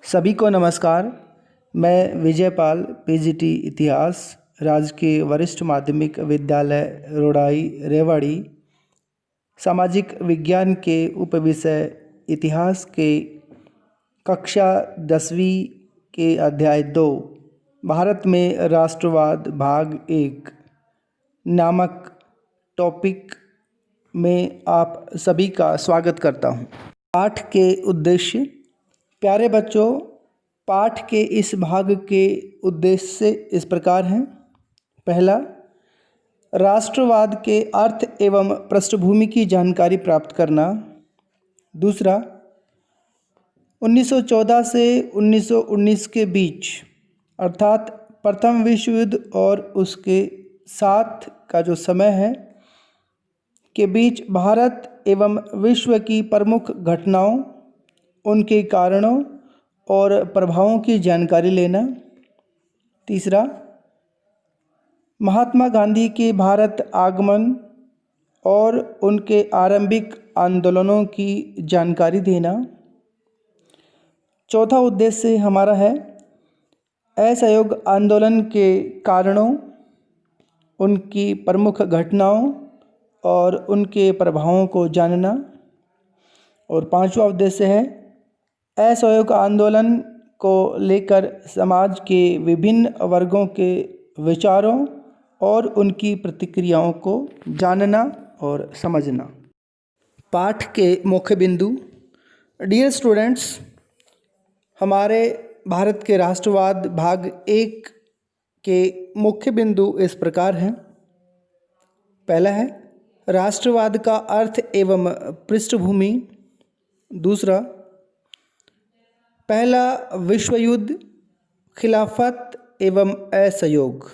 सभी को नमस्कार। मैं विजयपाल पीजीटी इतिहास राजकीय वरिष्ठ माध्यमिक विद्यालय रोड़ाई रेवाड़ी सामाजिक विज्ञान के उपविषय इतिहास के कक्षा 10वीं के अध्याय 2 भारत में राष्ट्रवाद भाग 1 नामक टॉपिक में आप सभी का स्वागत करता हूँ। पाठ के उद्देश्य। प्यारे बच्चों, पाठ के इस भाग के उद्देश्य इस प्रकार हैं। पहला, राष्ट्रवाद के अर्थ एवं पृष्ठभूमि की जानकारी प्राप्त करना। दूसरा, 1914 से 1919 के बीच अर्थात प्रथम विश्व युद्ध और उसके साथ का जो समय है के बीच भारत एवं विश्व की प्रमुख घटनाओं, उनके कारणों और प्रभावों की जानकारी लेना। तीसरा, महात्मा गांधी के भारत आगमन और उनके आरंभिक आंदोलनों की जानकारी देना। चौथा उद्देश्य हमारा है असहयोग आंदोलन के कारणों, उनकी प्रमुख घटनाओं और उनके प्रभावों को जानना। और पांचवा उद्देश्य है असहयोग आंदोलन को लेकर समाज के विभिन्न वर्गों के विचारों और उनकी प्रतिक्रियाओं को जानना और समझना। पाठ के मुख्य बिंदु। डियर स्टूडेंट्स, हमारे भारत के राष्ट्रवाद भाग 1 के मुख्य बिंदु इस प्रकार हैं। पहला है राष्ट्रवाद का अर्थ एवं पृष्ठभूमि। दूसरा, पहला विश्व युद्ध, खिलाफत एवं असहयोग।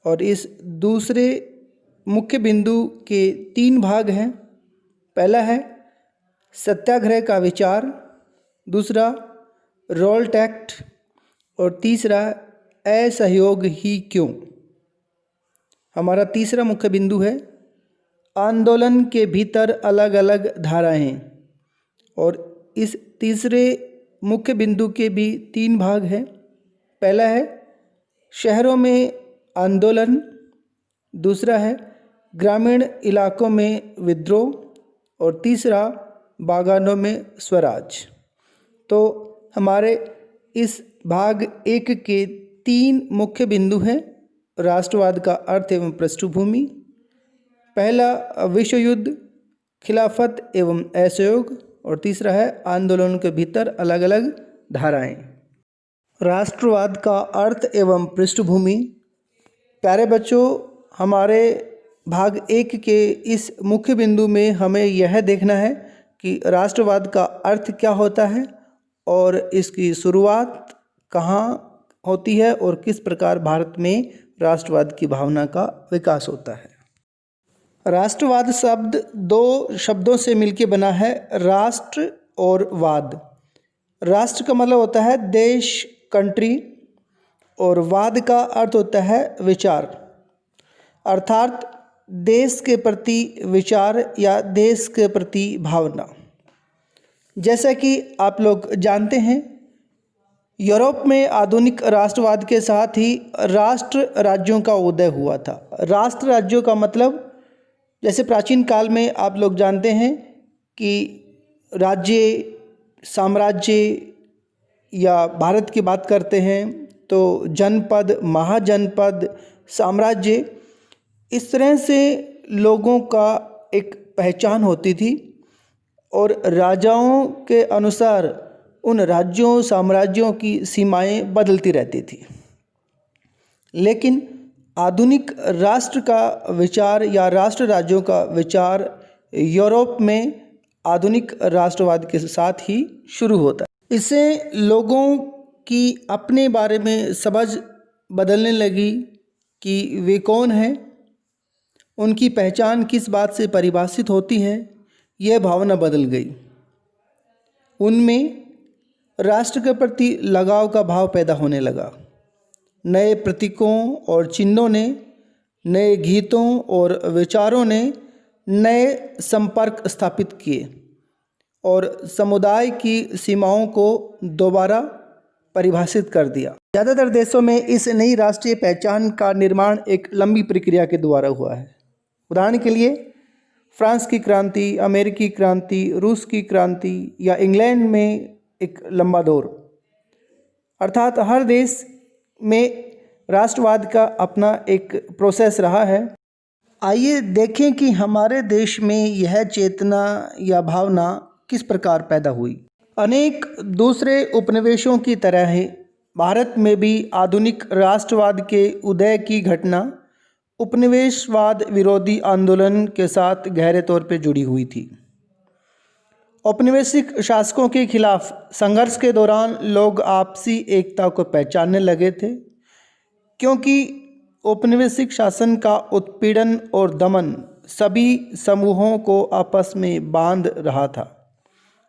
और इस दूसरे मुख्य बिंदु के 3 भाग हैं। पहला है सत्याग्रह का विचार, दूसरा रोल्ट एक्ट और तीसरा असहयोग ही क्यों। हमारा तीसरा मुख्य बिंदु है आंदोलन के भीतर अलग अलग धाराएं। और इस तीसरे मुख्य बिंदु के भी 3 भाग हैं। पहला है शहरों में आंदोलन, दूसरा है ग्रामीण इलाकों में विद्रोह और तीसरा बागानों में स्वराज। तो हमारे इस भाग 1 के 3 मुख्य बिंदु हैं। राष्ट्रवाद का अर्थ एवं पृष्ठभूमि, पहला विश्व युद्ध, खिलाफत एवं असहयोग और तीसरा है आंदोलन के भीतर अलग अलग धाराएं। राष्ट्रवाद का अर्थ एवं पृष्ठभूमि। प्यारे बच्चों, हमारे भाग 1 के इस मुख्य बिंदु में हमें यह देखना है कि राष्ट्रवाद का अर्थ क्या होता है और इसकी शुरुआत कहाँ होती है और किस प्रकार भारत में राष्ट्रवाद की भावना का विकास होता है। राष्ट्रवाद शब्द 2 शब्दों से मिलकर बना है, राष्ट्र और वाद। राष्ट्र का मतलब होता है देश, कंट्री, और वाद का अर्थ होता है विचार, अर्थात देश के प्रति विचार या देश के प्रति भावना। जैसा कि आप लोग जानते हैं, यूरोप में आधुनिक राष्ट्रवाद के साथ ही राष्ट्र राज्यों का उदय हुआ था। राष्ट्र राज्यों का मतलब, जैसे प्राचीन काल में आप लोग जानते हैं कि राज्य, साम्राज्य या भारत की बात करते हैं तो जनपद, महाजनपद, साम्राज्य, इस तरह से लोगों का एक पहचान होती थी और राजाओं के अनुसार उन राज्यों, साम्राज्यों की सीमाएं बदलती रहती थी। लेकिन आधुनिक राष्ट्र का विचार या राष्ट्र राज्यों का विचार यूरोप में आधुनिक राष्ट्रवाद के साथ ही शुरू होता है। इससे लोगों की अपने बारे में समझ बदलने लगी कि वे कौन हैं, उनकी पहचान किस बात से परिभाषित होती है, यह भावना बदल गई। उनमें राष्ट्र के प्रति लगाव का भाव पैदा होने लगा। नए प्रतीकों और चिन्हों ने, नए गीतों और विचारों ने नए संपर्क स्थापित किए और समुदाय की सीमाओं को दोबारा परिभाषित कर दिया। ज़्यादातर देशों में इस नई राष्ट्रीय पहचान का निर्माण एक लंबी प्रक्रिया के द्वारा हुआ है। उदाहरण के लिए फ्रांस की क्रांति, अमेरिकी क्रांति, रूस की क्रांति या इंग्लैंड में एक लंबा दौर, अर्थात हर देश में राष्ट्रवाद का अपना एक प्रोसेस रहा है। आइए देखें कि हमारे देश में यह चेतना या भावना किस प्रकार पैदा हुई। अनेक दूसरे उपनिवेशों की तरह ही भारत में भी आधुनिक राष्ट्रवाद के उदय की घटना उपनिवेशवाद विरोधी आंदोलन के साथ गहरे तौर पर जुड़ी हुई थी। औपनिवेशिक शासकों के खिलाफ संघर्ष के दौरान लोग आपसी एकता को पहचानने लगे थे, क्योंकि औपनिवेशिक शासन का उत्पीड़न और दमन सभी समूहों को आपस में बांध रहा था।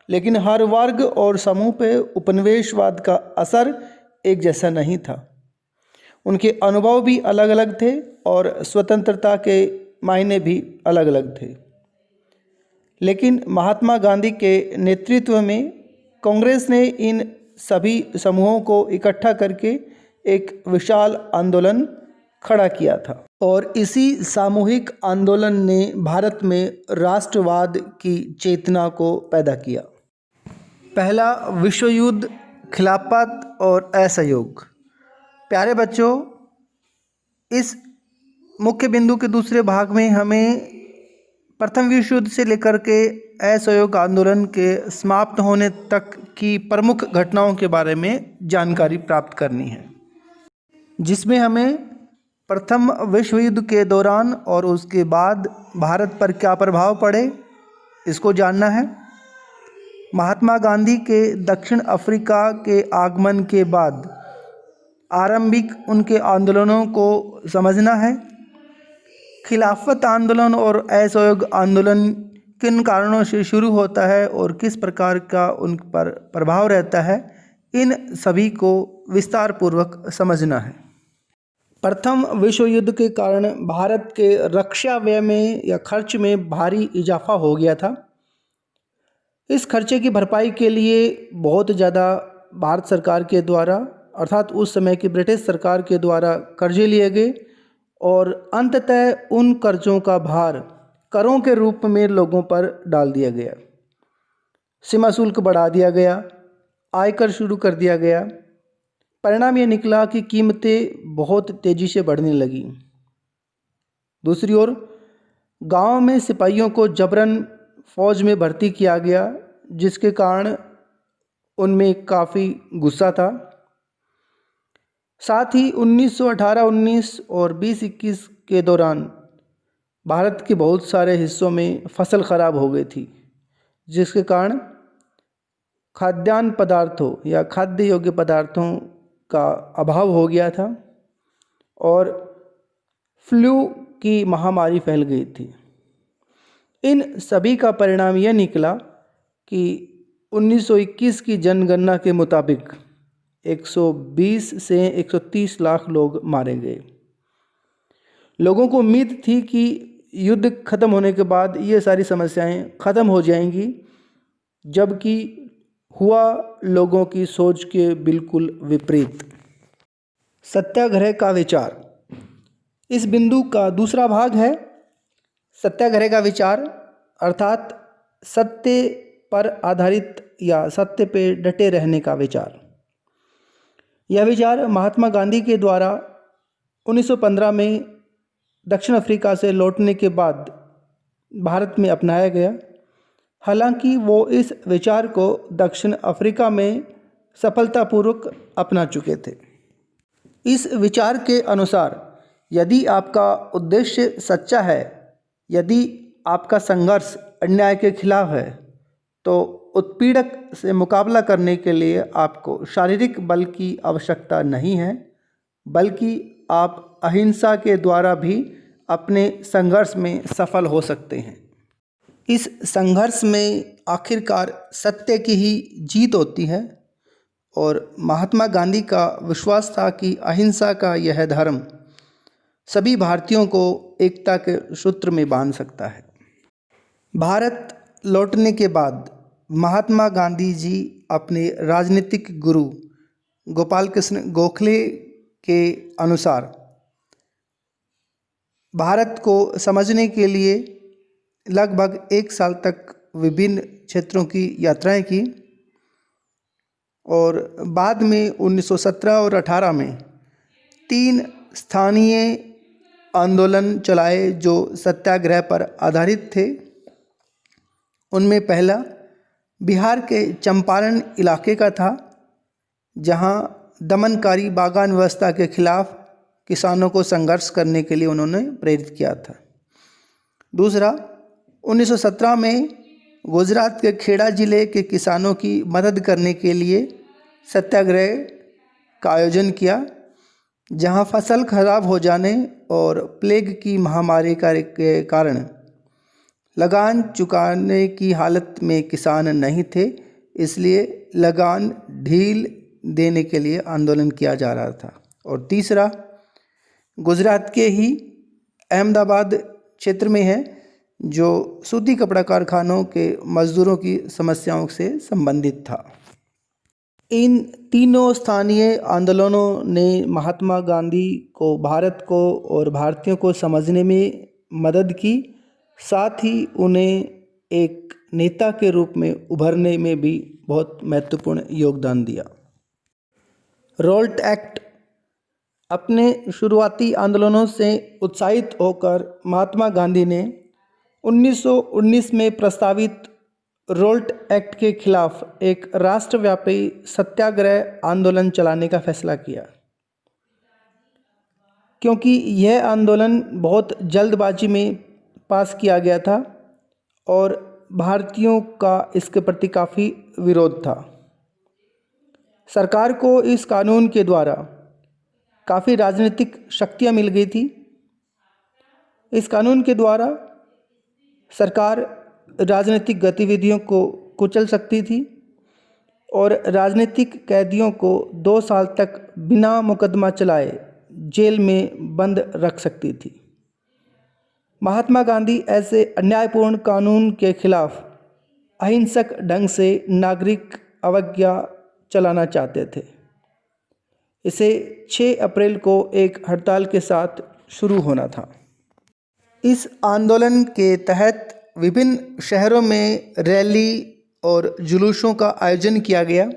लेकिन हर वर्ग और समूह पे उपनिवेशवाद का असर एक जैसा नहीं था। उनके अनुभव भी अलग अलग थे और स्वतंत्रता के मायने भी अलग अलग थे। लेकिन महात्मा गांधी के नेतृत्व में कांग्रेस ने इन सभी समूहों को इकट्ठा करके एक विशाल आंदोलन खड़ा किया था और इसी सामूहिक आंदोलन ने भारत में राष्ट्रवाद की चेतना को पैदा किया। पहला विश्व युद्ध, खिलाफत और असहयोग। प्यारे बच्चों, इस मुख्य बिंदु के दूसरे भाग में हमें प्रथम विश्व युद्ध से लेकर के असहयोग आंदोलन के समाप्त होने तक की प्रमुख घटनाओं के बारे में जानकारी प्राप्त करनी है, जिसमें हमें प्रथम विश्व युद्ध के दौरान और उसके बाद भारत पर क्या प्रभाव पड़े इसको जानना है। महात्मा गांधी के दक्षिण अफ्रीका के आगमन के बाद आरंभिक उनके आंदोलनों को समझना है। खिलाफत आंदोलन और असहयोग आंदोलन किन कारणों से शुरू होता है और किस प्रकार का उन पर प्रभाव रहता है, इन सभी को विस्तार पूर्वक समझना है। प्रथम विश्व युद्ध के कारण भारत के रक्षा व्यय में या खर्च में भारी इजाफा हो गया था। इस खर्चे की भरपाई के लिए बहुत ज़्यादा भारत सरकार के द्वारा, अर्थात उस समय की ब्रिटिश सरकार के द्वारा कर्जे लिए गए और अंततः उन कर्जों का भार करों के रूप में लोगों पर डाल दिया गया। सीमा शुल्क बढ़ा दिया गया, आयकर शुरू कर दिया गया। परिणाम ये निकला कि कीमतें बहुत तेज़ी से बढ़ने लगी। दूसरी ओर गांव में सिपाहियों को जबरन फौज में भर्ती किया गया, जिसके कारण उनमें काफ़ी गुस्सा था। साथ ही 1918-19 और 20-21 के दौरान भारत के बहुत सारे हिस्सों में फसल खराब हो गई थी, जिसके कारण खाद्यान्न पदार्थों या खाद्य योग्य पदार्थों का अभाव हो गया था और फ्लू की महामारी फैल गई थी। इन सभी का परिणाम यह निकला कि 1921 की जनगणना के मुताबिक 120 से 130 लाख लोग मारे गए। लोगों को उम्मीद थी कि युद्ध खत्म होने के बाद ये सारी समस्याएं खत्म हो जाएंगी, जबकि हुआ लोगों की सोच के बिल्कुल विपरीत। सत्याग्रह का विचार। इस बिंदु का दूसरा भाग है सत्याग्रह का विचार, अर्थात सत्य पर आधारित या सत्य पे डटे रहने का विचार। यह विचार महात्मा गांधी के द्वारा 1915 में दक्षिण अफ्रीका से लौटने के बाद भारत में अपनाया गया। हालांकि वो इस विचार को दक्षिण अफ्रीका में सफलतापूर्वक अपना चुके थे। इस विचार के अनुसार यदि आपका उद्देश्य सच्चा है, यदि आपका संघर्ष अन्याय के खिलाफ है, तो उत्पीड़क से मुकाबला करने के लिए आपको शारीरिक बल की आवश्यकता नहीं है, बल्कि आप अहिंसा के द्वारा भी अपने संघर्ष में सफल हो सकते हैं। इस संघर्ष में आखिरकार सत्य की ही जीत होती है और महात्मा गांधी का विश्वास था कि अहिंसा का यह धर्म सभी भारतीयों को एकता के सूत्र में बांध सकता है। भारत लौटने के बाद महात्मा गांधी जी अपने राजनीतिक गुरु गोपाल कृष्ण गोखले के अनुसार भारत को समझने के लिए लगभग 1 साल तक विभिन्न क्षेत्रों की यात्राएं की और बाद में 1917 और 18 में 3 स्थानीय आंदोलन चलाए जो सत्याग्रह पर आधारित थे। उनमें पहला बिहार के चंपारण इलाके का था, जहां दमनकारी बागान व्यवस्था के खिलाफ किसानों को संघर्ष करने के लिए उन्होंने प्रेरित किया था। दूसरा, 1917 में गुजरात के खेड़ा जिले के किसानों की मदद करने के लिए सत्याग्रह का आयोजन किया, जहां फसल खराब हो जाने और प्लेग की महामारी के कारण लगान चुकाने की हालत में किसान नहीं थे, इसलिए लगान ढील देने के लिए आंदोलन किया जा रहा था। और तीसरा, गुजरात के ही अहमदाबाद क्षेत्र में है, जो सूती कपड़ा कारखानों के मजदूरों की समस्याओं से संबंधित था। इन तीनों स्थानीय आंदोलनों ने महात्मा गांधी को भारत को और भारतीयों को समझने में मदद की, साथ ही उन्हें एक नेता के रूप में उभरने में भी बहुत महत्वपूर्ण योगदान दिया। Raoult act. अपने शुरुआती आंदोलनों से उत्साहित होकर महात्मा गांधी ने 1919 में प्रस्तावित रोल्ट एक्ट के खिलाफ एक राष्ट्रव्यापी सत्याग्रह आंदोलन चलाने का फैसला किया, क्योंकि यह आंदोलन बहुत जल्दबाजी में पास किया गया था और भारतीयों का इसके प्रति काफ़ी विरोध था। सरकार को इस कानून के द्वारा काफ़ी राजनीतिक शक्तियाँ मिल गई थी। इस कानून के द्वारा सरकार राजनीतिक गतिविधियों को कुचल सकती थी और राजनीतिक कैदियों को 2 साल तक बिना मुकदमा चलाए जेल में बंद रख सकती थी। महात्मा गांधी ऐसे अन्यायपूर्ण कानून के खिलाफ अहिंसक ढंग से नागरिक अवज्ञा चलाना चाहते थे। इसे 6 अप्रैल को एक हड़ताल के साथ शुरू होना था। इस आंदोलन के तहत विभिन्न शहरों में रैली और जुलूसों का आयोजन किया गया।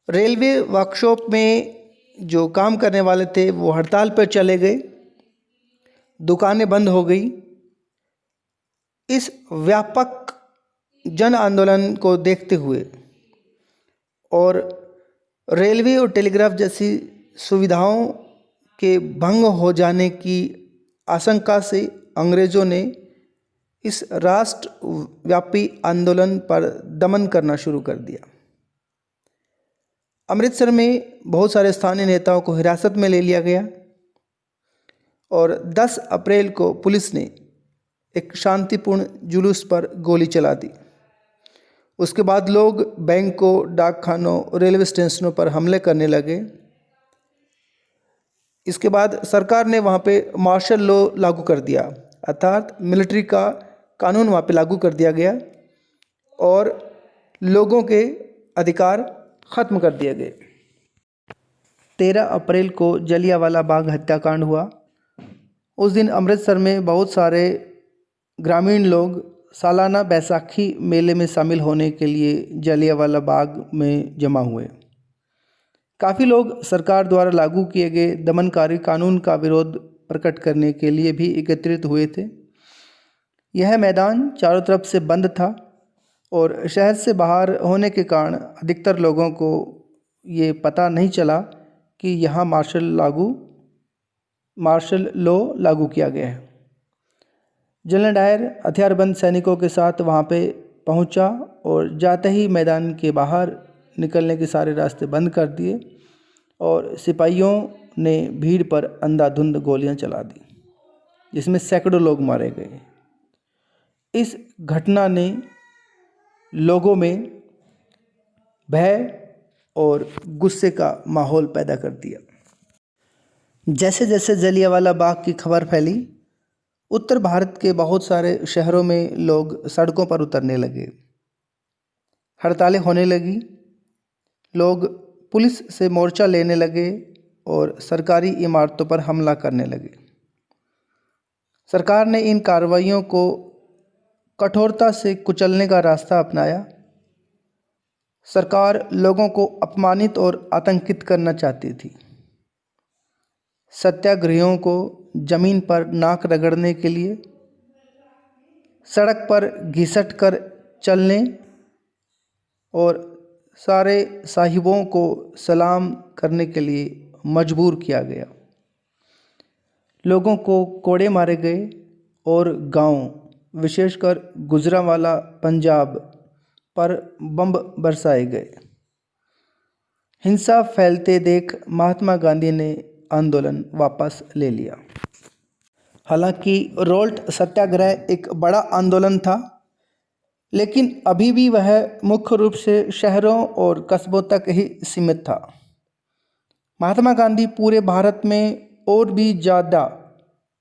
रेलवे वर्कशॉप में जो काम करने वाले थे वो हड़ताल पर चले गए, दुकानें बंद हो गई। इस व्यापक जन आंदोलन को देखते हुए और रेलवे और टेलीग्राफ जैसी सुविधाओं के भंग हो जाने की आशंका से अंग्रेज़ों ने इस राष्ट्रव्यापी आंदोलन पर दमन करना शुरू कर दिया। अमृतसर में बहुत सारे स्थानीय नेताओं को हिरासत में ले लिया गया और 10 अप्रैल को पुलिस ने एक शांतिपूर्ण जुलूस पर गोली चला दी। उसके बाद लोग बैंकों, डाकखानों, रेलवे स्टेशनों पर हमले करने लगे। इसके बाद सरकार ने वहाँ पे मार्शल लॉ लागू कर दिया, अर्थात मिलिट्री का कानून वहाँ पे लागू कर दिया गया और लोगों के अधिकार ख़त्म कर दिए गए। 13 अप्रैल को जलियांवाला बाग हत्याकांड हुआ। उस दिन अमृतसर में बहुत सारे ग्रामीण लोग सालाना बैसाखी मेले में शामिल होने के लिए जलियांवाला बाग में जमा हुए। काफ़ी लोग सरकार द्वारा लागू किए गए दमनकारी कानून का विरोध प्रकट करने के लिए भी एकत्रित हुए थे। यह मैदान चारों तरफ से बंद था और शहर से बाहर होने के कारण अधिकतर लोगों को ये पता नहीं चला कि यहाँ मार्शल लॉ लागू किया गया है। जनरल डायर हथियारबंद सैनिकों के साथ वहाँ पे पहुँचा और जाते ही मैदान के बाहर निकलने के सारे रास्ते बंद कर दिए और सिपाहियों ने भीड़ पर अंधाधुंध गोलियां चला दी, जिसमें सैकड़ों लोग मारे गए। इस घटना ने लोगों में भय और गुस्से का माहौल पैदा कर दिया। जैसे जैसे जलियांवाला बाग की खबर फैली, उत्तर भारत के बहुत सारे शहरों में लोग सड़कों पर उतरने लगे। हड़तालें होने लगी, लोग पुलिस से मोर्चा लेने लगे और सरकारी इमारतों पर हमला करने लगे। सरकार ने इन कार्रवाइयों को कठोरता से कुचलने का रास्ता अपनाया। सरकार लोगों को अपमानित और आतंकित करना चाहती थी। सत्याग्रहियों को जमीन पर नाक रगड़ने के लिए, सड़क पर घिसट कर चलने और सारे साहिबों को सलाम करने के लिए मजबूर किया गया। लोगों को कोड़े मारे गए और गांव, विशेषकर गुजरांवाला पंजाब पर बम बरसाए गए। हिंसा फैलते देख महात्मा गांधी ने आंदोलन वापस ले लिया। हालांकि रोल्ट सत्याग्रह एक बड़ा आंदोलन था, लेकिन अभी भी वह मुख्य रूप से शहरों और कस्बों तक ही सीमित था। महात्मा गांधी पूरे भारत में और भी ज़्यादा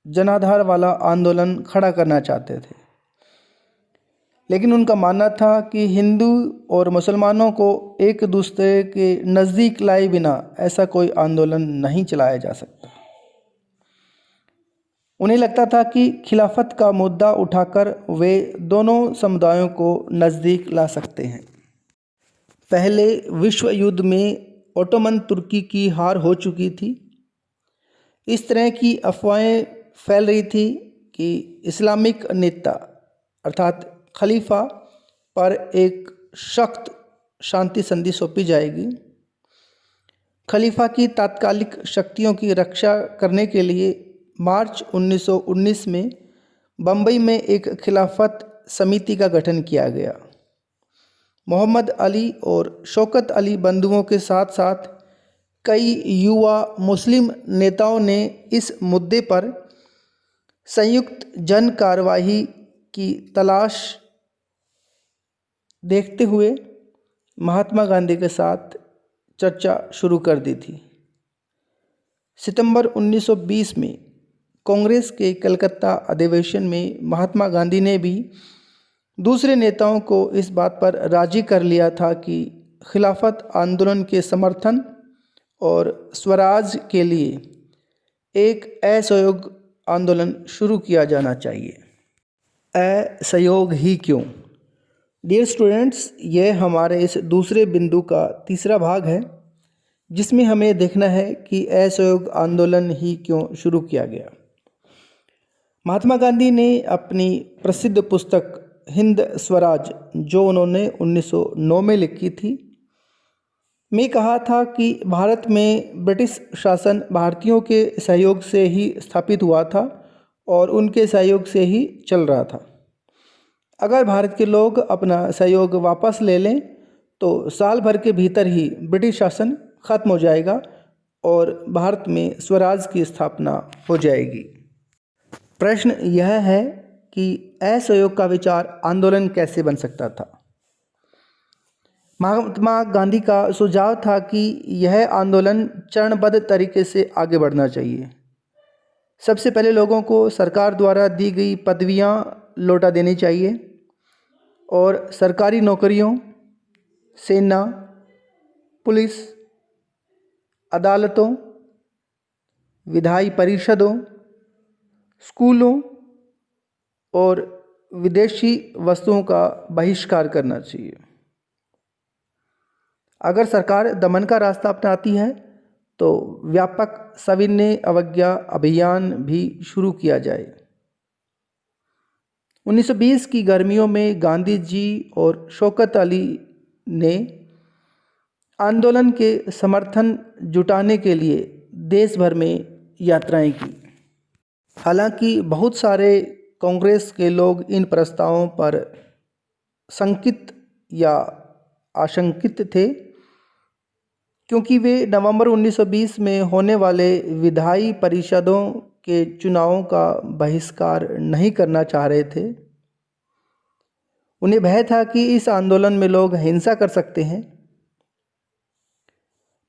जनाधार वाला आंदोलन खड़ा करना चाहते थे, लेकिन उनका मानना था कि हिंदू और मुसलमानों को एक दूसरे के नज़दीक लाए बिना ऐसा कोई आंदोलन नहीं चलाया जा सकता। उन्हें लगता था कि खिलाफत का मुद्दा उठाकर वे दोनों समुदायों को नज़दीक ला सकते हैं। पहले विश्व युद्ध में ओटोमन तुर्की की हार हो चुकी थी। इस तरह की अफवाहें फैल रही थी कि इस्लामिक नेता अर्थात खलीफा पर एक सख्त शांति संधि सौंपी जाएगी। खलीफा की तात्कालिक शक्तियों की रक्षा करने के लिए मार्च 1919 में बम्बई में एक खिलाफत समिति का गठन किया गया। मोहम्मद अली और शौकत अली बंधुओं के साथ साथ कई युवा मुस्लिम नेताओं ने इस मुद्दे पर संयुक्त जन कार्यवाही की तलाश देखते हुए महात्मा गांधी के साथ चर्चा शुरू कर दी थी। सितंबर 1920 में कांग्रेस के कलकत्ता अधिवेशन में महात्मा गांधी ने भी दूसरे नेताओं को इस बात पर राजी कर लिया था कि खिलाफत आंदोलन के समर्थन और स्वराज के लिए एक असहयोग आंदोलन शुरू किया जाना चाहिए। असहयोग ही क्यों? डियर स्टूडेंट्स, यह हमारे इस दूसरे बिंदु का तीसरा भाग है, जिसमें हमें देखना है कि असहयोग आंदोलन ही क्यों शुरू किया गया। महात्मा गांधी ने अपनी प्रसिद्ध पुस्तक हिंद स्वराज, जो उन्होंने 1909 में लिखी थी, में कहा था कि भारत में ब्रिटिश शासन भारतीयों के सहयोग से ही स्थापित हुआ था और उनके सहयोग से ही चल रहा था। अगर भारत के लोग अपना सहयोग वापस ले लें तो साल भर के भीतर ही ब्रिटिश शासन खत्म हो जाएगा और भारत में स्वराज की स्थापना हो जाएगी। प्रश्न यह है कि असहयोग का विचार आंदोलन कैसे बन सकता था? महात्मा गांधी का सुझाव था कि यह आंदोलन चरणबद्ध तरीके से आगे बढ़ना चाहिए। सबसे पहले लोगों को सरकार द्वारा दी गई पदवियां लौटा देनी चाहिए और सरकारी नौकरियों, सेना, पुलिस, अदालतों, विधायी परिषदों, स्कूलों और विदेशी वस्तुओं का बहिष्कार करना चाहिए। अगर सरकार दमन का रास्ता अपनाती है तो व्यापक सविनय अवज्ञा अभियान भी शुरू किया जाए। 1920 की गर्मियों में गांधी जी और शौकत अली ने आंदोलन के समर्थन जुटाने के लिए देश भर में यात्राएं की। हालांकि बहुत सारे कांग्रेस के लोग इन प्रस्तावों पर शंकित या आशंकित थे, क्योंकि वे नवंबर 1920 में होने वाले विधायी परिषदों के चुनावों का बहिष्कार नहीं करना चाह रहे थे। उन्हें भय था कि इस आंदोलन में लोग हिंसा कर सकते हैं।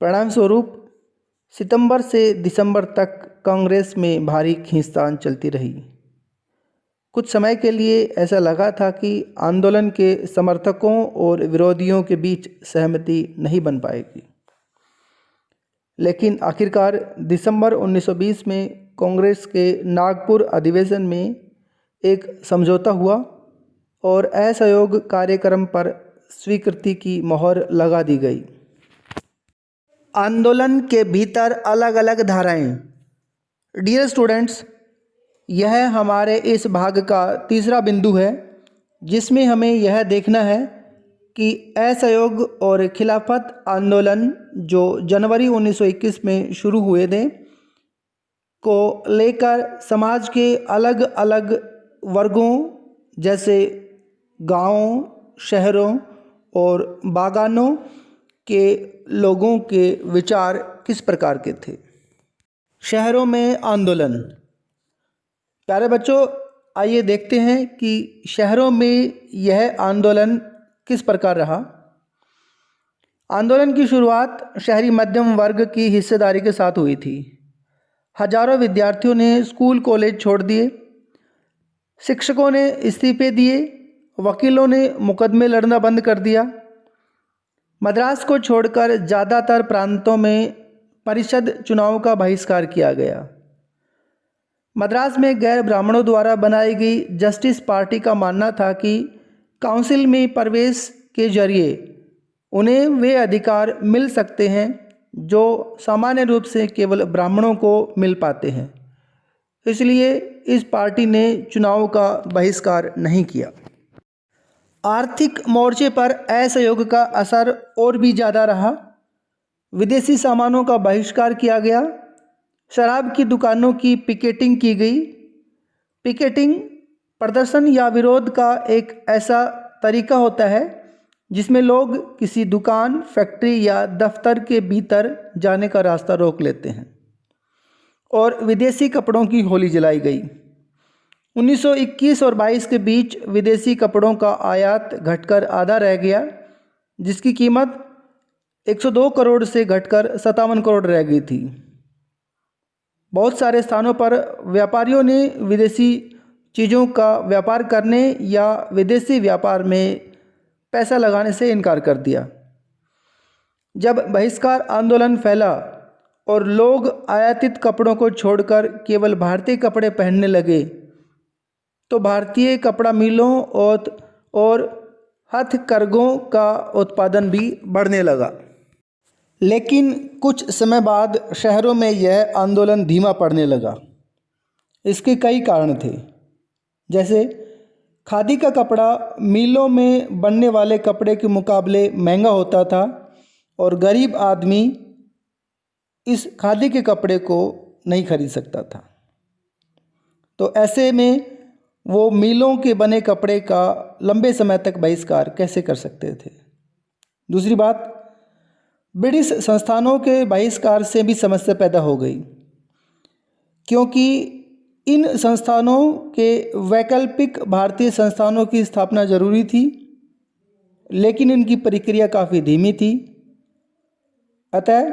परिणाम स्वरूप सितंबर से दिसंबर तक कांग्रेस में भारी खींचतान चलती रही। कुछ समय के लिए ऐसा लगा था कि आंदोलन के समर्थकों और विरोधियों के बीच सहमति नहीं बन पाएगी, लेकिन आखिरकार दिसंबर 1920 में कांग्रेस के नागपुर अधिवेशन में एक समझौता हुआ और असहयोग कार्यक्रम पर स्वीकृति की मोहर लगा दी गई। आंदोलन के भीतर अलग अलग धाराएं। डियर स्टूडेंट्स, यह हमारे इस भाग का तीसरा बिंदु है, जिसमें हमें यह देखना है कि असहयोग और खिलाफत आंदोलन जो जनवरी 1921 में शुरू हुए थे को लेकर समाज के अलग अलग वर्गों जैसे गांवों, शहरों और बागानों के लोगों के विचार किस प्रकार के थे। शहरों में आंदोलन। प्यारे बच्चों, आइए देखते हैं कि शहरों में यह आंदोलन किस प्रकार रहा। आंदोलन की शुरुआत शहरी मध्यम वर्ग की हिस्सेदारी के साथ हुई थी। हजारों विद्यार्थियों ने स्कूल कॉलेज छोड़ दिए, शिक्षकों ने इस्तीफे दिए, वकीलों ने मुकदमे लड़ना बंद कर दिया। मद्रास को छोड़कर ज़्यादातर प्रांतों में परिषद चुनाव का बहिष्कार किया गया। मद्रास में गैर ब्राह्मणों द्वारा बनाई गई जस्टिस पार्टी का मानना था कि काउंसिल में प्रवेश के जरिए उन्हें वे अधिकार मिल सकते हैं जो सामान्य रूप से केवल ब्राह्मणों को मिल पाते हैं। इसलिए इस पार्टी ने चुनाव का बहिष्कार नहीं किया। आर्थिक मोर्चे पर असहयोग का असर और भी ज़्यादा रहा। विदेशी सामानों का बहिष्कार किया गया। शराब की दुकानों की पिकेटिंग की गई। पिकेटिंग प्रदर्शन या विरोध का एक ऐसा तरीका होता है जिसमें लोग किसी दुकान, फैक्ट्री या दफ्तर के भीतर जाने का रास्ता रोक लेते हैं। और विदेशी कपड़ों की होली जलाई गई। 1921 और 22 के बीच विदेशी कपड़ों का आयात घटकर आधा रह गया, जिसकी कीमत 102 करोड़ से घटकर 57 करोड़ रह गई थी। बहुत सारे स्थानों पर व्यापारियों ने विदेशी चीज़ों का व्यापार करने या विदेशी व्यापार में पैसा लगाने से इनकार कर दिया। जब बहिष्कार आंदोलन फैला और लोग आयातित कपड़ों को छोड़कर केवल भारतीय कपड़े पहनने लगे, तो भारतीय कपड़ा मिलों और हथकरघों का उत्पादन भी बढ़ने लगा। लेकिन कुछ समय बाद शहरों में यह आंदोलन धीमा पड़ने लगा। इसके कई कारण थे, जैसे खादी का कपड़ा मिलों में बनने वाले कपड़े के मुकाबले महंगा होता था और गरीब आदमी इस खादी के कपड़े को नहीं खरीद सकता था। तो ऐसे में वो मिलों के बने कपड़े का लंबे समय तक बहिष्कार कैसे कर सकते थे। दूसरी बात, ब्रिटिश संस्थानों के बहिष्कार से भी समस्या पैदा हो गई, क्योंकि इन संस्थानों के वैकल्पिक भारतीय संस्थानों की स्थापना जरूरी थी, लेकिन इनकी प्रक्रिया काफ़ी धीमी थी। अतः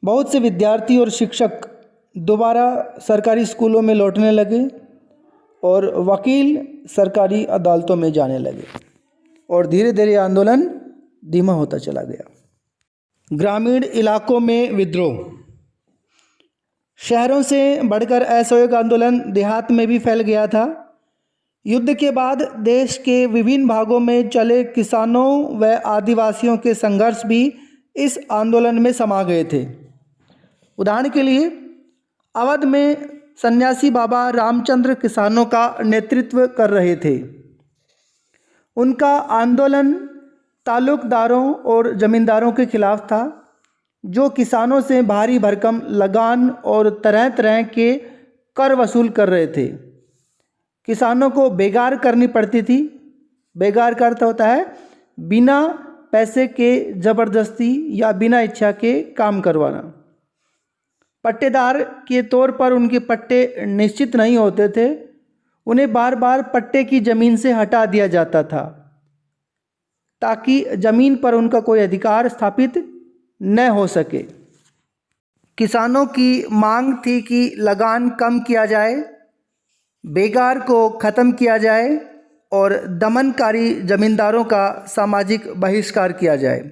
बहुत से विद्यार्थी और शिक्षक दोबारा सरकारी स्कूलों में लौटने लगे और वकील सरकारी अदालतों में जाने लगे और धीरे धीरे आंदोलन धीमा होता चला गया। ग्रामीण इलाकों में विद्रोह। शहरों से बढ़कर असहयोग आंदोलन देहात में भी फैल गया था। युद्ध के बाद देश के विभिन्न भागों में चले किसानों व आदिवासियों के संघर्ष भी इस आंदोलन में समा गए थे। उदाहरण के लिए अवध में सन्यासी बाबा रामचंद्र किसानों का नेतृत्व कर रहे थे। उनका आंदोलन ताल्लुकदारों और जमींदारों के खिलाफ था, जो किसानों से भारी भरकम लगान और तरह तरह के कर वसूल कर रहे थे। किसानों को बेगार करनी पड़ती थी। बेगार का अर्थ होता है बिना पैसे के ज़बरदस्ती या बिना इच्छा के काम करवाना। पट्टेदार के तौर पर उनके पट्टे निश्चित नहीं होते थे। उन्हें बार बार पट्टे की ज़मीन से हटा दिया जाता था ताकि ज़मीन पर उनका कोई अधिकार स्थापित न हो सके। किसानों की मांग थी कि लगान कम किया जाए बेगार को ख़त्म किया जाए और दमनकारी जमींदारों का सामाजिक बहिष्कार किया जाए।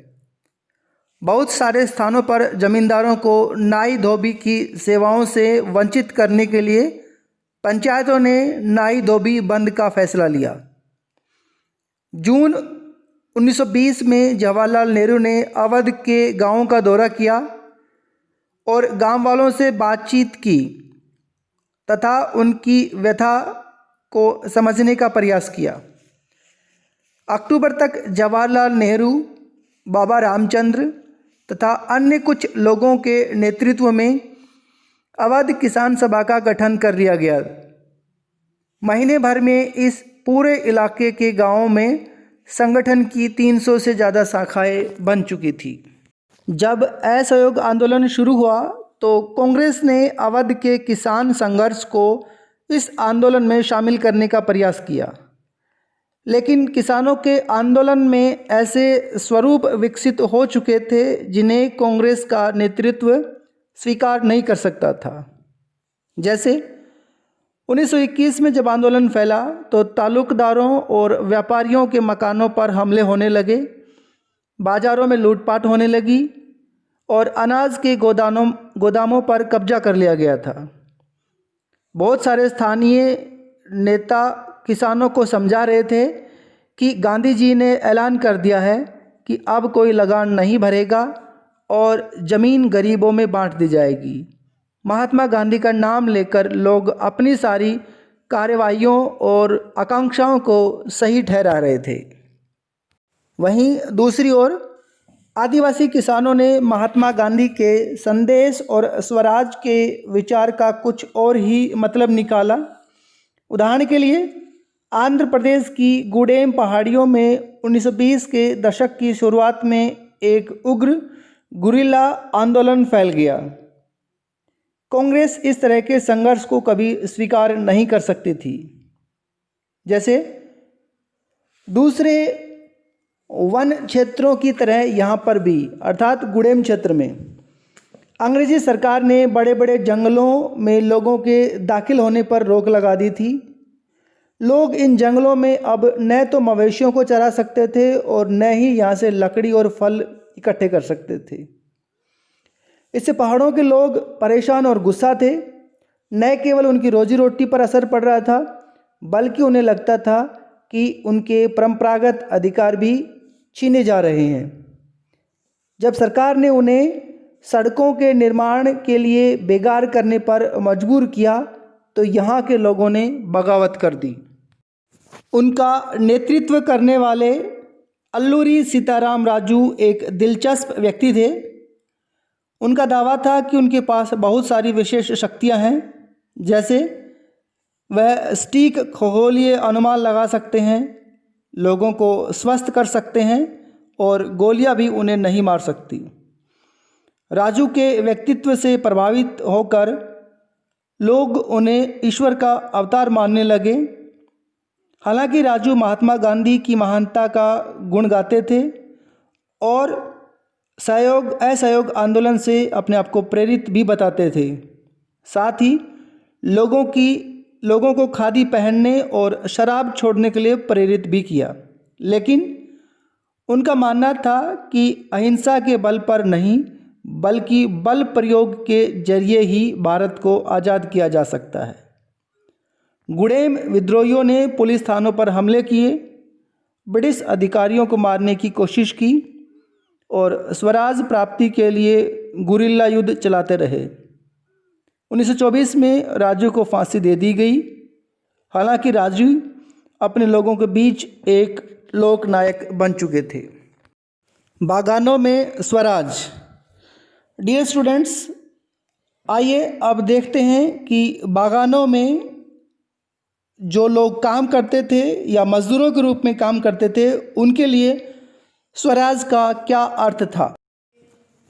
बहुत सारे स्थानों पर जमींदारों को नाई धोबी की सेवाओं से वंचित करने के लिए पंचायतों ने नाई धोबी बंद का फैसला लिया। जून 1920 में जवाहरलाल नेहरू ने अवध के गांवों का दौरा किया और गांव वालों से बातचीत की तथा उनकी व्यथा को समझने का प्रयास किया। अक्टूबर तक जवाहरलाल नेहरू, बाबा रामचंद्र तथा अन्य कुछ लोगों के नेतृत्व में अवध किसान सभा का गठन कर लिया गया। महीने भर में इस पूरे इलाके के गांवों में संगठन की 300 से ज़्यादा शाखाएं बन चुकी थी। जब असहयोग आंदोलन शुरू हुआ तो कांग्रेस ने अवध के किसान संघर्ष को इस आंदोलन में शामिल करने का प्रयास किया, लेकिन किसानों के आंदोलन में ऐसे स्वरूप विकसित हो चुके थे जिन्हें कांग्रेस का नेतृत्व स्वीकार नहीं कर सकता था। जैसे 1921 में जब आंदोलन फैला तो तालुकदारों और व्यापारियों के मकानों पर हमले होने लगे, बाज़ारों में लूटपाट होने लगी और अनाज के गोदामों पर कब्जा कर लिया गया था। बहुत सारे स्थानीय नेता किसानों को समझा रहे थे कि गांधी जी ने ऐलान कर दिया है कि अब कोई लगान नहीं भरेगा और ज़मीन गरीबों में बांट दी जाएगी। महात्मा गांधी का नाम लेकर लोग अपनी सारी कार्रवाइयों और आकांक्षाओं को सही ठहरा रहे थे। वहीं दूसरी ओर आदिवासी किसानों ने महात्मा गांधी के संदेश और स्वराज के विचार का कुछ और ही मतलब निकाला। उदाहरण के लिए आंध्र प्रदेश की गुडेम पहाड़ियों में 1920 के दशक की शुरुआत में एक उग्र गुरिल्ला आंदोलन फैल गया। कांग्रेस इस तरह के संघर्ष को कभी स्वीकार नहीं कर सकती थी। जैसे दूसरे वन क्षेत्रों की तरह यहाँ पर भी, अर्थात गुडेम क्षेत्र में अंग्रेजी सरकार ने बड़े बड़े जंगलों में लोगों के दाखिल होने पर रोक लगा दी थी। लोग इन जंगलों में अब न तो मवेशियों को चरा सकते थे और न ही यहाँ से लकड़ी और फल इकट्ठे कर सकते थे। इससे पहाड़ों के लोग परेशान और गुस्सा थे। न केवल उनकी रोजी रोटी पर असर पड़ रहा था, बल्कि उन्हें लगता था कि उनके परंपरागत अधिकार भी छीने जा रहे हैं। जब सरकार ने उन्हें सड़कों के निर्माण के लिए बेगार करने पर मजबूर किया तो यहाँ के लोगों ने बगावत कर दी। उनका नेतृत्व करने वाले अल्लूरी सीताराम राजू एक दिलचस्प व्यक्ति थे। उनका दावा था कि उनके पास बहुत सारी विशेष शक्तियाँ हैं, जैसे वह सटीक खगोलीय अनुमान लगा सकते हैं, लोगों को स्वस्थ कर सकते हैं और गोलियां भी उन्हें नहीं मार सकती। राजू के व्यक्तित्व से प्रभावित होकर लोग उन्हें ईश्वर का अवतार मानने लगे। हालांकि राजू महात्मा गांधी की महानता का गुण गाते थे और असहयोग आंदोलन से अपने आप को प्रेरित भी बताते थे। साथ ही लोगों को खादी पहनने और शराब छोड़ने के लिए प्रेरित भी किया। लेकिन उनका मानना था कि अहिंसा के बल पर नहीं, बल्कि बल प्रयोग के जरिए ही भारत को आज़ाद किया जा सकता है। गुडेम विद्रोहियों ने पुलिस थानों पर हमले किए, ब्रिटिश अधिकारियों को मारने की कोशिश की और स्वराज प्राप्ति के लिए गुरिल्ला युद्ध चलाते रहे। 1924 में राजू को फांसी दे दी गई। हालांकि राजू अपने लोगों के बीच एक लोकनायक बन चुके थे। बागानों में स्वराज। डियर स्टूडेंट्स, आइए अब देखते हैं कि बागानों में जो लोग काम करते थे या मजदूरों के रूप में काम करते थे, उनके लिए स्वराज का क्या अर्थ था।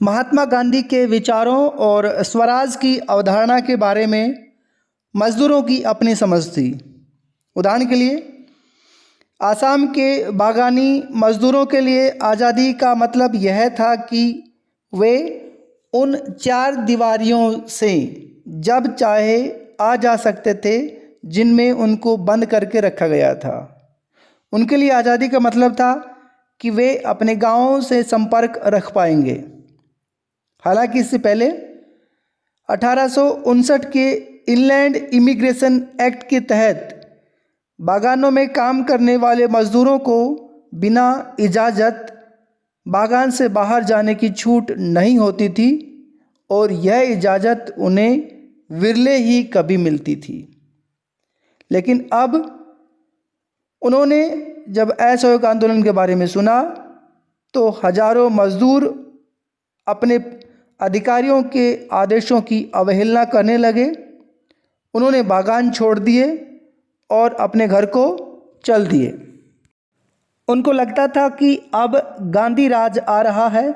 महात्मा गांधी के विचारों और स्वराज की अवधारणा के बारे में मजदूरों की अपनी समझ थी। उदाहरण के लिए आसाम के बागानी मजदूरों के लिए आज़ादी का मतलब यह था कि वे उन चार दीवारियों से जब चाहे आ जा सकते थे जिनमें उनको बंद करके रखा गया था। उनके लिए आज़ादी का मतलब था कि वे अपने गांवों से संपर्क रख पाएंगे। हालांकि इससे पहले 1859 के इनलैंड इमिग्रेशन एक्ट के तहत बागानों में काम करने वाले मजदूरों को बिना इजाज़त बागान से बाहर जाने की छूट नहीं होती थी और यह इजाज़त उन्हें विरले ही कभी मिलती थी। लेकिन अब उन्होंने जब असहयोग आंदोलन के बारे में सुना तो हजारों मजदूर अपने अधिकारियों के आदेशों की अवहेलना करने लगे। उन्होंने बागान छोड़ दिए और अपने घर को चल दिए। उनको लगता था कि अब गांधी राज आ रहा है,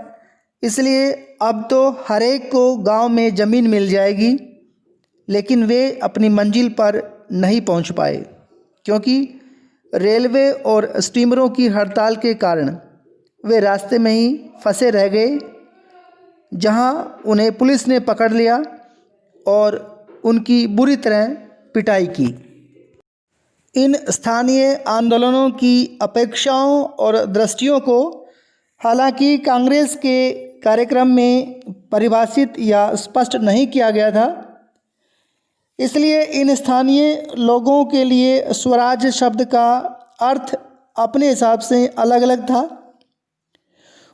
इसलिए अब तो हर एक को गांव में ज़मीन मिल जाएगी। लेकिन वे अपनी मंजिल पर नहीं पहुंच पाए क्योंकि रेलवे और स्टीमरों की हड़ताल के कारण वे रास्ते में ही फंसे रह गए, जहां उन्हें पुलिस ने पकड़ लिया और उनकी बुरी तरह पिटाई की। इन स्थानीय आंदोलनों की अपेक्षाओं और दृष्टियों को हालांकि कांग्रेस के कार्यक्रम में परिभाषित या स्पष्ट नहीं किया गया था, इसलिए इन स्थानीय लोगों के लिए स्वराज शब्द का अर्थ अपने हिसाब से अलग अलग था।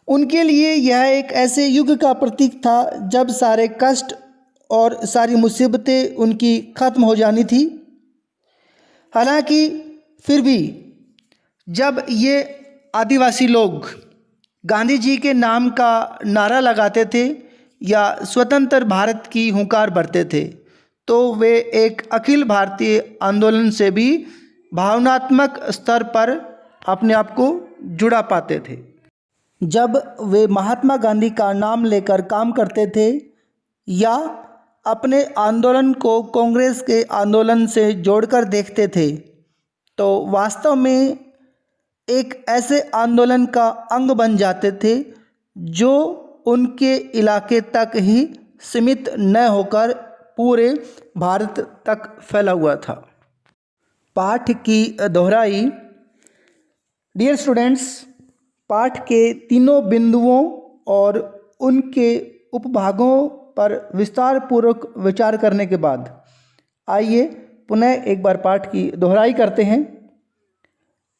उनके लिए यह एक ऐसे युग का प्रतीक था जब सारे कष्ट और सारी मुसीबतें उनकी ख़त्म हो जानी थी। हालांकि फिर भी जब ये आदिवासी लोग गांधी जी के नाम का नारा लगाते थे या स्वतंत्र भारत की हुंकार भरते थे तो वे एक अखिल भारतीय आंदोलन से भी भावनात्मक स्तर पर अपने आप को जुड़ा पाते थे। जब वे महात्मा गांधी का नाम लेकर काम करते थे या अपने आंदोलन को कांग्रेस के आंदोलन से जोड़कर देखते थे तो वास्तव में एक ऐसे आंदोलन का अंग बन जाते थे जो उनके इलाके तक ही सीमित न होकर पूरे भारत तक फैला हुआ था। पाठ की दोहराई। डियर स्टूडेंट्स, पाठ के तीनों बिंदुओं और उनके उपभागों पर विस्तार पूर्वक विचार करने के बाद आइए पुनः एक बार पाठ की दोहराई करते हैं।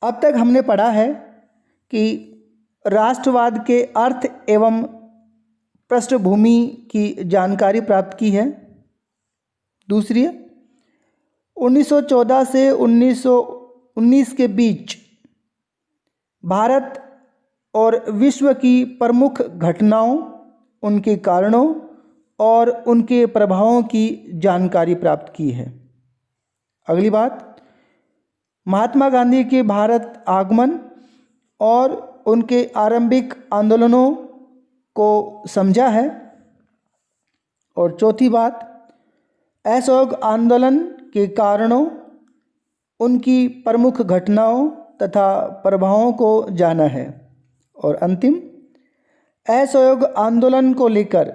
अब तक हमने पढ़ा है कि राष्ट्रवाद के अर्थ एवं पृष्ठभूमि की जानकारी प्राप्त की है। दूसरी, 1914 से 1919 के बीच भारत और विश्व की प्रमुख घटनाओं, उनके कारणों और उनके प्रभावों की जानकारी प्राप्त की है। अगली बात, महात्मा गांधी के भारत आगमन और उनके आरंभिक आंदोलनों को समझा है। और चौथी बात, असहयोग आंदोलन के कारणों, उनकी प्रमुख घटनाओं तथा प्रभावों को जाना है। और अंतिम, असहयोग आंदोलन को लेकर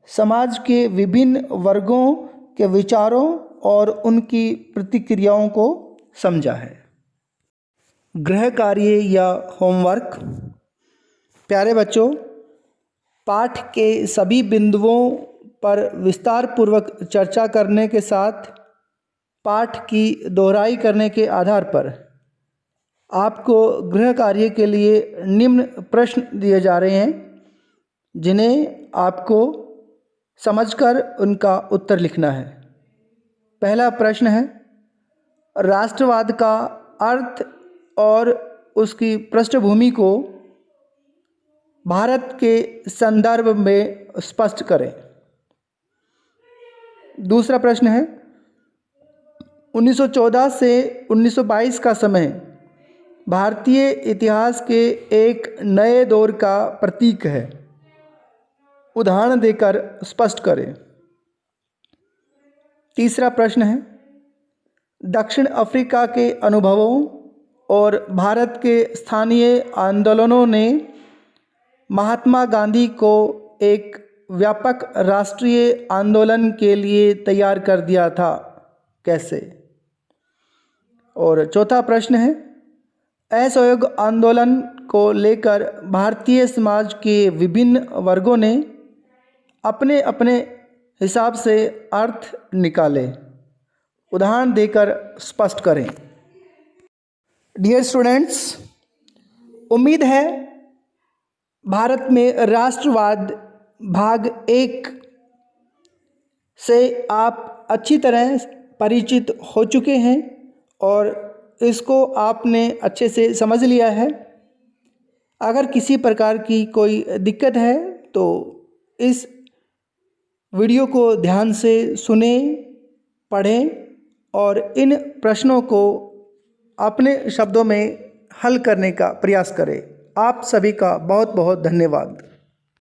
समाज के विभिन्न वर्गों के विचारों और उनकी प्रतिक्रियाओं को समझा है। गृह कार्य या होमवर्क। प्यारे बच्चों, पाठ के सभी बिंदुओं पर विस्तार पूर्वक चर्चा करने के साथ पाठ की दोहराई करने के आधार पर आपको गृह कार्य के लिए निम्न प्रश्न दिए जा रहे हैं, जिन्हें आपको समझकर उनका उत्तर लिखना है। पहला प्रश्न है, राष्ट्रवाद का अर्थ और उसकी पृष्ठभूमि को भारत के संदर्भ में स्पष्ट करें। दूसरा प्रश्न है, 1914 से 1922 का समय भारतीय इतिहास के एक नए दौर का प्रतीक है, उदाहरण देकर स्पष्ट करें। तीसरा प्रश्न है, दक्षिण अफ्रीका के अनुभवों और भारत के स्थानीय आंदोलनों ने महात्मा गांधी को एक व्यापक राष्ट्रीय आंदोलन के लिए तैयार कर दिया था, कैसे? और चौथा प्रश्न है, असहयोग आंदोलन को लेकर भारतीय समाज के विभिन्न वर्गों ने अपने अपने हिसाब से अर्थ निकाले, उदाहरण देकर स्पष्ट करें। डियर स्टूडेंट्स, उम्मीद है भारत में राष्ट्रवाद भाग 1 से आप अच्छी तरह परिचित हो चुके हैं और इसको आपने अच्छे से समझ लिया है। अगर किसी प्रकार की कोई दिक्कत है तो इस वीडियो को ध्यान से सुने, पढ़ें और इन प्रश्नों को अपने शब्दों में हल करने का प्रयास करें। आप सभी का बहुत बहुत धन्यवाद।